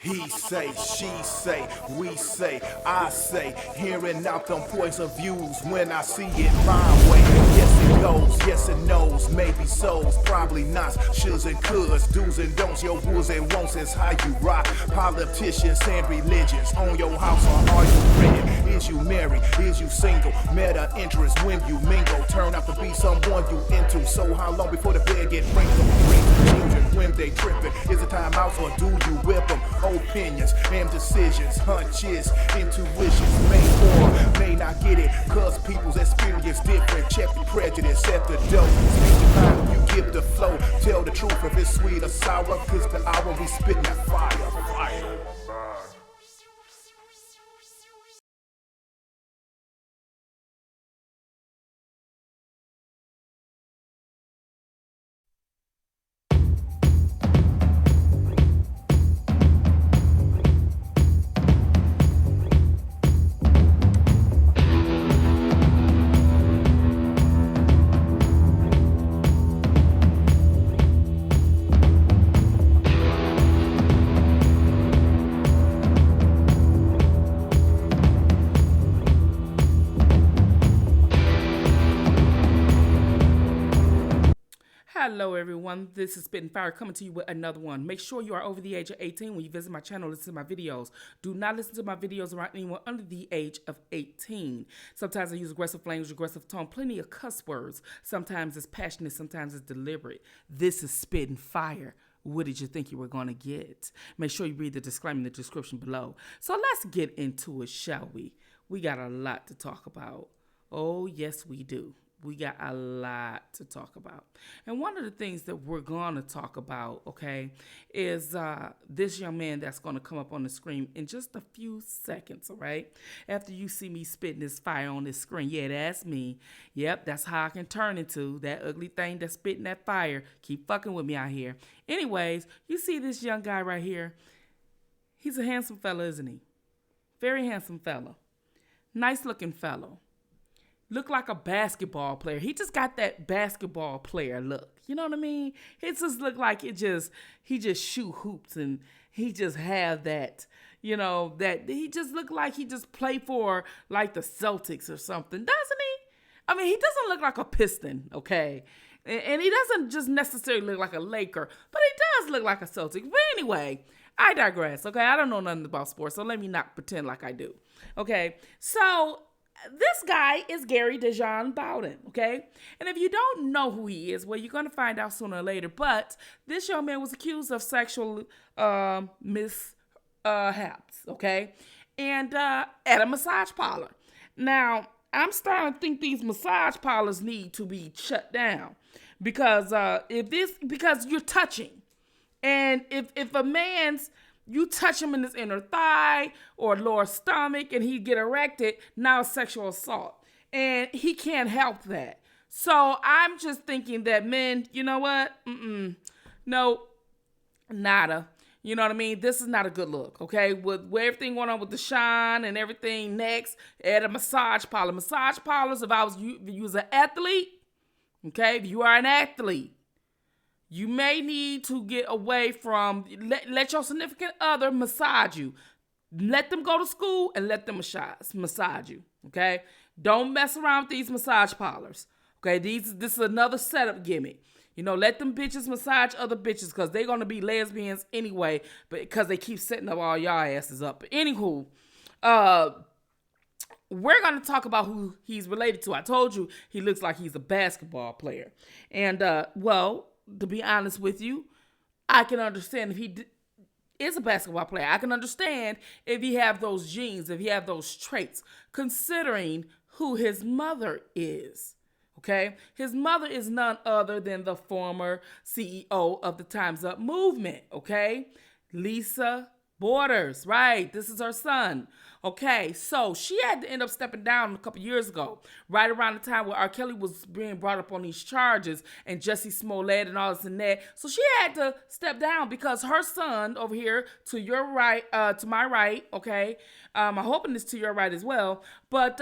He say, she say, we say, I say, hearing out them points of views when I see it my way. Yes it goes, yes it knows, maybe so's, probably not, shoulds and coulds, do's and don'ts, your wills and won'ts is how you rock. Politicians and religions, on your house or are you renting? Is you married, is you single, meta interest when you mingle, turn out to be someone you into, so how long before the bed get wrinkled? Children when they tripping, is it time out or do you whip them? Opinions and decisions, hunches, intuitions, may or may not get it, cause people's experience different. Check the prejudice at the door. Speak the time you give the flow. Tell the truth if it's sweet or sour, cause the hour we spittin' that fire. Hello everyone, this is Spittinfire coming to you with another one. Make sure you are over the age of 18 when you visit my channel, listen to my videos. Do not listen to my videos around anyone under the age of 18. Sometimes I use aggressive language, aggressive tone, plenty of cuss words. Sometimes it's passionate, sometimes it's deliberate. This is Spittinfire. What did you think you were going to get? Make sure you read the disclaimer in the description below. So let's get into it, shall we? We got a lot to talk about. Oh, yes, we do. We got a lot to talk about. And one of the things that we're going to talk about, okay, is this young man that's going to come up on the screen in just a few seconds, all right? After you see me spitting this fire on this screen. Yeah, that's me. Yep, that's how I can turn into that ugly thing that's spitting that fire. Keep fucking with me out here. Anyways, you see this young guy right here. He's a handsome fella, isn't he? Very handsome fella. Nice looking fellow. Look like a basketball player. He just got that basketball player look. You know what I mean? It just look like he just shoot hoops and he just have that, you know, that he just look like he just play for like the Celtics or something, doesn't he? I mean, he doesn't look like a Piston, okay? And he doesn't just necessarily look like a Laker, but he does look like a Celtic. But anyway, I digress, okay? I don't know nothing about sports, so let me not pretend like I do, okay? So this guy is Gary DeJohn Bowden, okay? And if you don't know who he is, well, you're going to find out sooner or later. But this young man was accused of sexual mishaps, okay? And at a massage parlor. Now, I'm starting to think these massage parlors need to be shut down. Because because you're touching. And if a man's you touch him in his inner thigh or lower stomach and he get erected, now it's sexual assault. And he can't help that. So I'm just thinking that men, you know what? No, nada. You know what I mean? This is not a good look, okay? With everything going on with the shine and everything next at a massage parlor. Massage parlors, if you was an athlete, okay? If you are an athlete, you may need to get away from, let your significant other massage you. Let them go to school and let them massage you, okay? Don't mess around with these massage parlors, okay? This is another setup gimmick. You know, let them bitches massage other bitches because they're going to be lesbians anyway, but because they keep setting up all y'all asses up. But anywho, we're going to talk about who he's related to. I told you he looks like he's a basketball player. And, well, to be honest with you, I can understand if he is a basketball player. I can understand if he have those genes, if he have those traits, considering who his mother is. Okay? His mother is none other than the former CEO of the Timesup movement. Okay? Lisa Borders, right? This is her son. Okay, so she had to end up stepping down a couple years ago, right around the time where R. Kelly was being brought up on these charges and Jussie Smollett and all this and that. So she had to step down because her son over here to your right, to my right, okay? I'm hoping it's to your right as well, but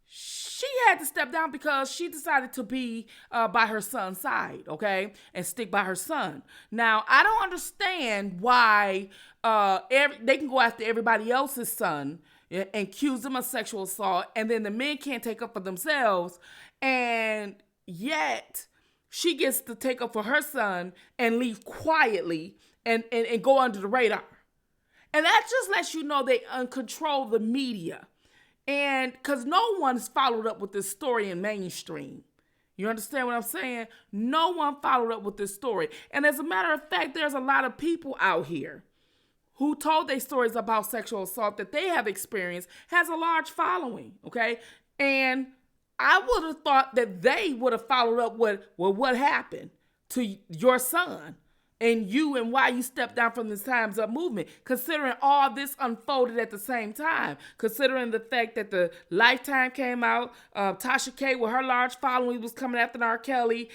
she had to step down because she decided to be by her son's side, okay, and stick by her son. Now, I don't understand why they can go after everybody else's son and accuse them of sexual assault, and then the men can't take up for themselves, and yet she gets to take up for her son and leave quietly and go under the radar. And that just lets you know they control the media. And because no one's followed up with this story in mainstream. You understand what I'm saying? No one followed up with this story. And as a matter of fact, there's a lot of people out here who told their stories about sexual assault that they have experienced, has a large following, okay? And I would have thought that they would have followed up with what happened to your son and you and why you stepped down from this Time's Up movement, considering all this unfolded at the same time, considering the fact that the Lifetime came out, Tasha K with her large following was coming after R. Kelly,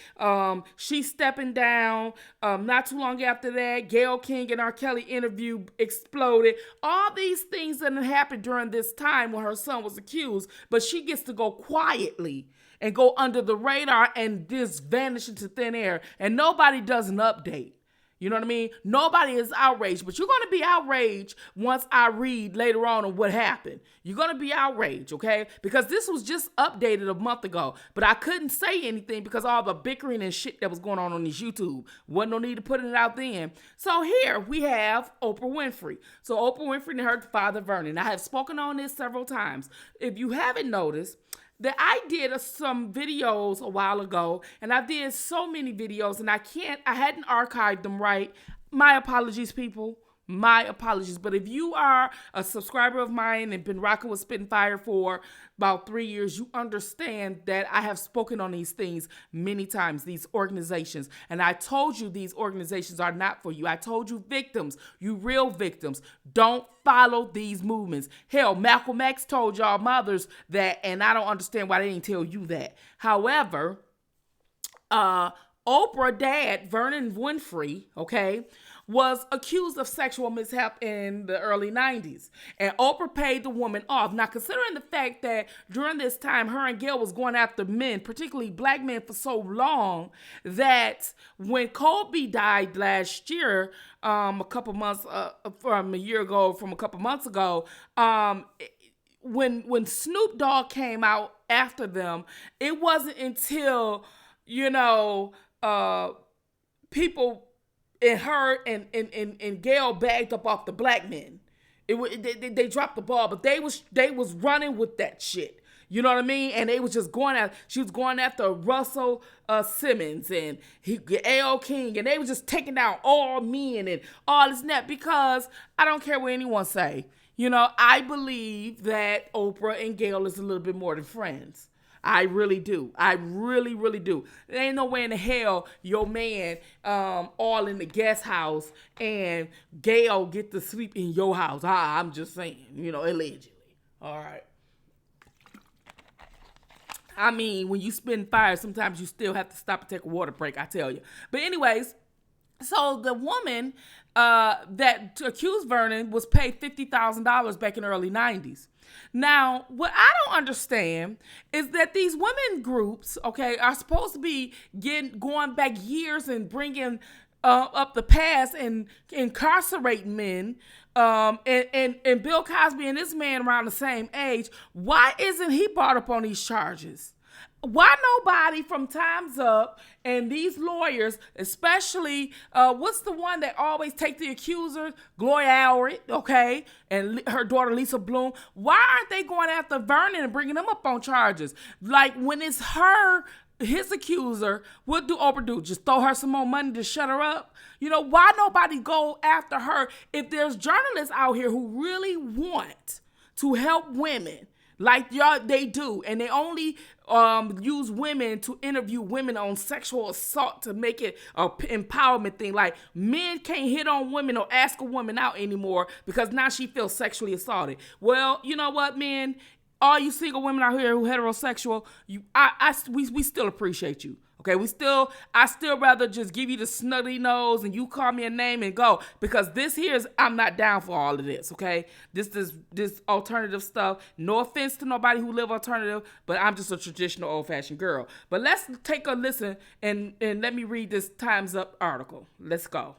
she's stepping down, not too long after that, Gayle King and R. Kelly interview exploded. All these things that happened during this time when her son was accused, but she gets to go quietly and go under the radar and just vanish into thin air, and nobody does an update. You know what I mean? Nobody is outraged, but you're going to be outraged once I read later on what happened. You're going to be outraged, okay? Because this was just updated a month ago, but I couldn't say anything because all the bickering and shit that was going on this YouTube. Wasn't no need to put it out then. So here we have Oprah Winfrey. So Oprah Winfrey and her father, Vernon. I have spoken on this several times. If you haven't noticed, that I did some videos a while ago, and I did so many videos, and I hadn't archived them right. My apologies, people. My apologies. But if you are a subscriber of mine and been rocking with Spittinfire for about 3 years, you understand that I have spoken on these things many times, these organizations. And I told you these organizations are not for you. I told you victims, you real victims, don't follow these movements. Hell, Malcolm X told y'all mothers that, and I don't understand why they didn't tell you that. However, Oprah dad, Vernon Winfrey, okay, was accused of sexual mishap in the early 90s. And Oprah paid the woman off. Now, considering the fact that during this time, her and Gayle was going after men, particularly black men, for so long, that when Kobe died last year, from a couple months ago, when Snoop Dogg came out after them, it wasn't until, people and her and Gayle bagged up off the black men. They dropped the ball, but they was running with that shit. You know what I mean? And they was just she was going after Russell Simmons and A.O. King, and they was just taking down all men and all this and that, because I don't care what anyone say. I believe that Oprah and Gayle is a little bit more than friends. I really do. I really, really do. There ain't no way in the hell your man all in the guest house and Gayle get to sleep in your house. I'm just saying, allegedly. All right. I mean, when you spin fire, sometimes you still have to stop and take a water break, I tell you. But anyways, so the woman that accused Vernon was paid $50,000 back in the early 90s. Now, what I don't understand is that these women groups, okay, are supposed to be going back years and bringing up the past and incarcerating men, and Bill Cosby and this man around the same age. Why isn't he brought up on these charges? Why nobody from Time's Up and these lawyers, especially, what's the one that always take the accuser, Gloria Allred, okay, and her daughter Lisa Bloom, why aren't they going after Vernon and bringing them up on charges? Like, when it's his accuser, what do Oprah do? Just throw her some more money to shut her up? Why nobody go after her? If there's journalists out here who really want to help women, like y'all, they do, and they only use women to interview women on sexual assault to make it a empowerment thing. Like, men can't hit on women or ask a woman out anymore because now she feels sexually assaulted. Well, you know what, men? All you single women out here who heterosexual, we still appreciate you. Okay, I still rather just give you the snotty nose and you call me a name and go, because I'm not down for all of this, okay? This alternative stuff. No offense to nobody who live alternative, but I'm just a traditional old-fashioned girl. But let's take a listen and let me read this Time's Up article. Let's go.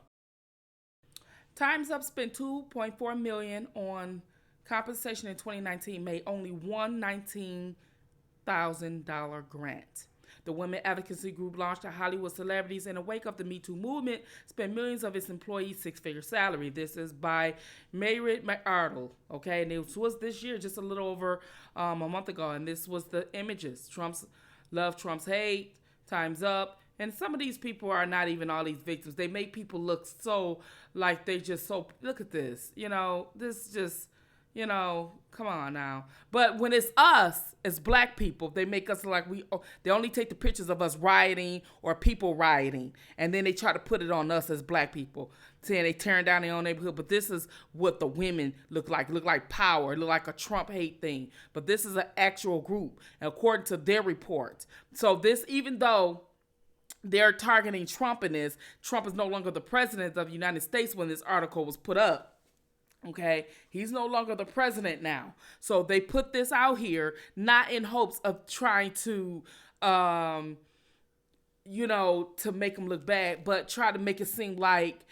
Time's Up spent $2.4 million on compensation in 2019, made only one $19,000 grant. The women advocacy group launched a Hollywood celebrities in the wake of the Metoo movement, spent millions of its employees six-figure salary. This is by Mayrid McArdle, okay? And it was this year, just a little over a month ago. And this was the images. Trump's love, Trump's hate, Time's Up. And some of these people are not even all these victims. They make people look so like they just so, look at this. You know, this just, you know, come on now. But when it's us, as black people, they make us like they only take the pictures of us rioting or people rioting. And then they try to put it on us as black people, saying they tearing down their own neighborhood. But this is what the women look like power, look like a Trump hate thing. But this is an actual group, according to their report. So this, even though they're targeting Trump in this, Trump is no longer the president of the United States when this article was put up. Okay, he's no longer the president now. So they put this out here not in hopes of trying to, you know, to make him look bad, but try to make it seem like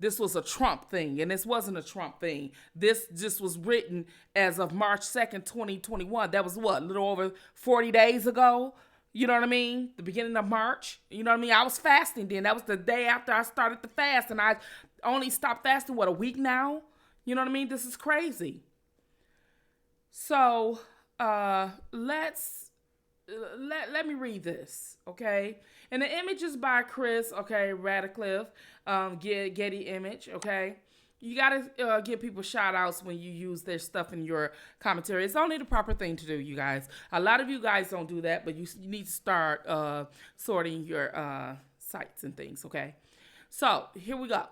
this was a Trump thing. And this wasn't a Trump thing. This just was written as of March 2nd, 2021. That was what, a little over 40 days ago? You know what I mean? The beginning of March. You know what I mean? I was fasting then. That was the day after I started the fast. And I only stopped fasting, what, a week now? You know what I mean? This is crazy. So let me read this, okay? And the image is by Chris, okay, Radcliffe, Getty Image, okay? You got to give people shout outs when you use their stuff in your commentary. It's only the proper thing to do, you guys. A lot of you guys don't do that, but you need to start sorting your sites and things, okay? So here we go.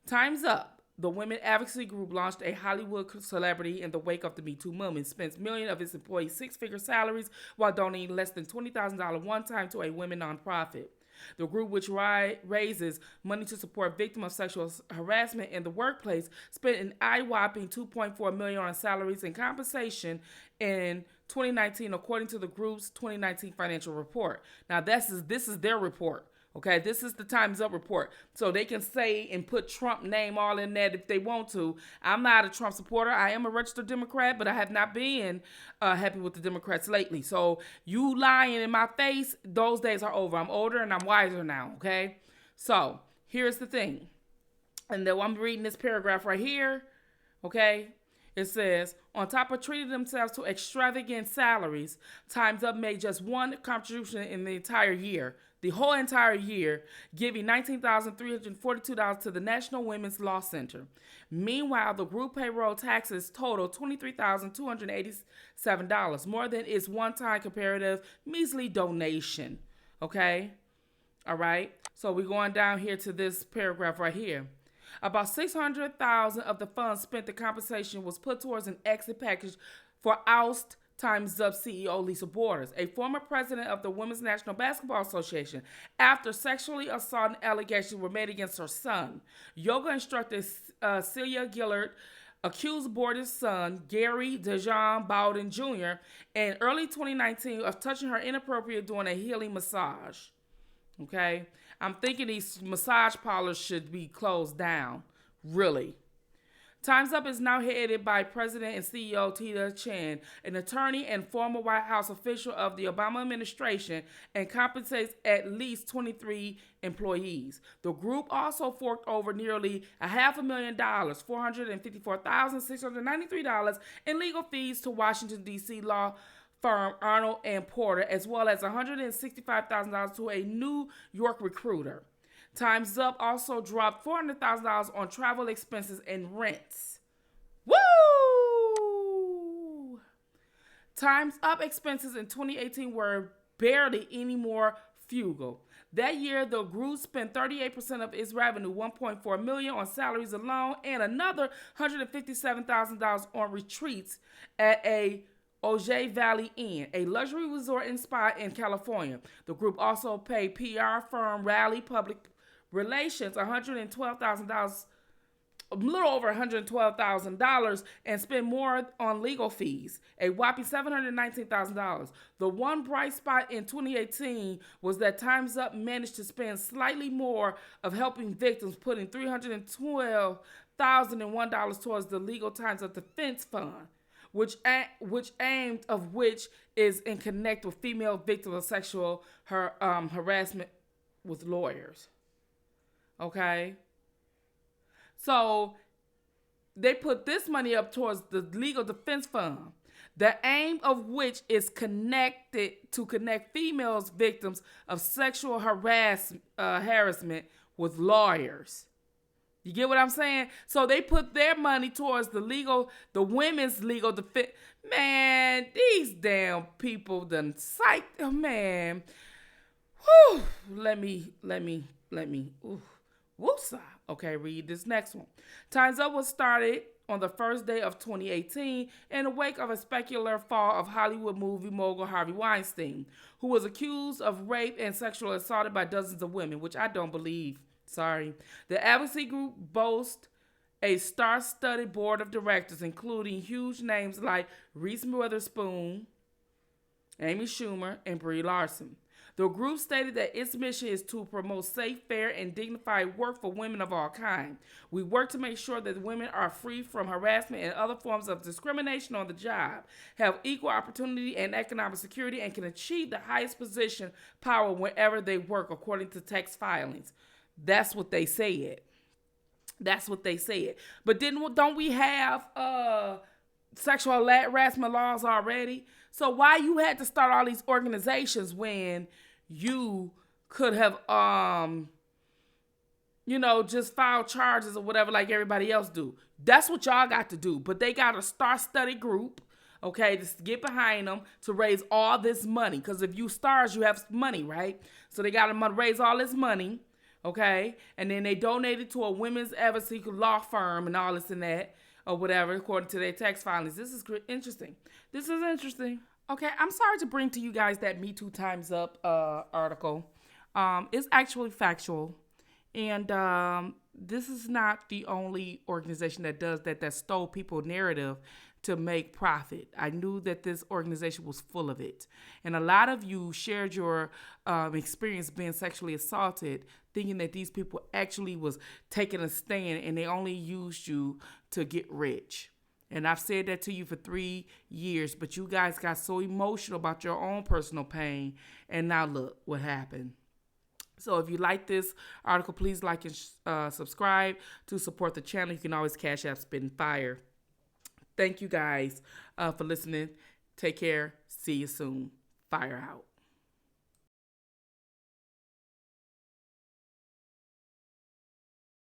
Time's Up. The women advocacy group launched a Hollywood celebrity in the wake of the Me Too movement, spends millions of its employees six-figure salaries while donating less than $20,000 one time to a women nonprofit. The group, which raises money to support victims of sexual harassment in the workplace, spent an eye-whopping $2.4 million on salaries and compensation in 2019, according to the group's 2019 financial report. Now, this is their report. Okay, this is the Time's Up report. So they can say and put Trump name all in that if they want to. I'm not a Trump supporter. I am a registered Democrat, but I have not been happy with the Democrats lately. So you lying in my face, those days are over. I'm older and I'm wiser now, okay? So here's the thing. And then I'm reading this paragraph right here, okay? It says, on top of treating themselves to extravagant salaries, Time's Up made just one contribution in the entire year. The whole entire year, giving $19,342 to the National Women's Law Center. Meanwhile, the group payroll taxes total $23,287, more than its one-time comparative measly donation. Okay? All right? So we're going down here to this paragraph right here. About $600,000 of the funds spent the compensation was put towards an exit package for oust Time's Up CEO Lisa Borders, a former president of the Women's National Basketball Association, after sexually assault allegations were made against her son. Yoga instructor Celia Gillard accused Borders' son, Gary DeJean Bowden Jr., in early 2019 of touching her inappropriately during a healing massage. Okay? I'm thinking these massage parlors should be closed down. Really. Time's Up is now headed by President and CEO Tita Chen, an attorney and former White House official of the Obama administration, and compensates at least 23 employees. The group also forked over nearly $500,000, $454,693 in legal fees to Washington, D.C. law firm Arnold and Porter, as well as $165,000 to a New York recruiter. Time's Up also dropped $400,000 on travel expenses and rents. Woo! Time's Up expenses in 2018 were barely any more frugal. That year, the group spent 38% of its revenue, $1.4 million, on salaries alone, and another $157,000 on retreats at a Ojai Valley Inn, a luxury resort and spa in California. The group also paid PR firm Raleigh Public Relations $112,000 a little over $112,000 and spent more on legal fees, a whopping $719,000. The one bright spot in 2018 was that Timesup managed to spend slightly more of helping victims, putting $312,001 towards the Legal Timesup Defense Fund, which is in connect with female victims of sexual harassment with lawyers. Okay? So they put this money up towards the Legal Defense Fund, the aim of which is to connect females victims of sexual harassment with lawyers. You get what I'm saying? So they put their money towards the women's legal defense. Man, these damn people done psyched, man. Whew. Let me. Ooh. Woosah. Okay, read this next one. Timesup was started on the first day of 2018 in the wake of a spectacular fall of Hollywood movie mogul Harvey Weinstein, who was accused of rape and sexual assault by dozens of women, which I don't believe. Sorry. The advocacy group boasts a star-studded board of directors, including huge names like Reese Witherspoon, Amy Schumer, and Brie Larson. The group stated that its mission is to promote safe, fair, and dignified work for women of all kinds. We work to make sure that women are free from harassment and other forms of discrimination on the job, have equal opportunity and economic security, and can achieve the highest position power wherever they work, according to text filings. That's what they said. That's what they said. But don't we have sexual harassment laws already? So why you had to start all these organizations when you could have, just filed charges or whatever like everybody else do? That's what y'all got to do. But they got a star-studded group, okay, to get behind them to raise all this money. Because if you stars, you have money, right? So they got to raise all this money, okay? And then they donated to a women's advocacy law firm and all this and that, or whatever, according to their text filings. This is interesting. This is interesting. Okay, I'm sorry to bring to you guys that Metoo Timesup article. It's actually factual. And this is not the only organization that does that stole people's narrative to make profit. I knew that this organization was full of it. And a lot of you shared your experience being sexually assaulted, thinking that these people actually was taking a stand and they only used you to get rich. And I've said that to you for 3 years, but you guys got so emotional about your own personal pain. And now look what happened. So if you like this article, please like and subscribe to support the channel. You can always Cash App Spittinfire. Thank you guys for listening. Take care. See you soon. Fire out.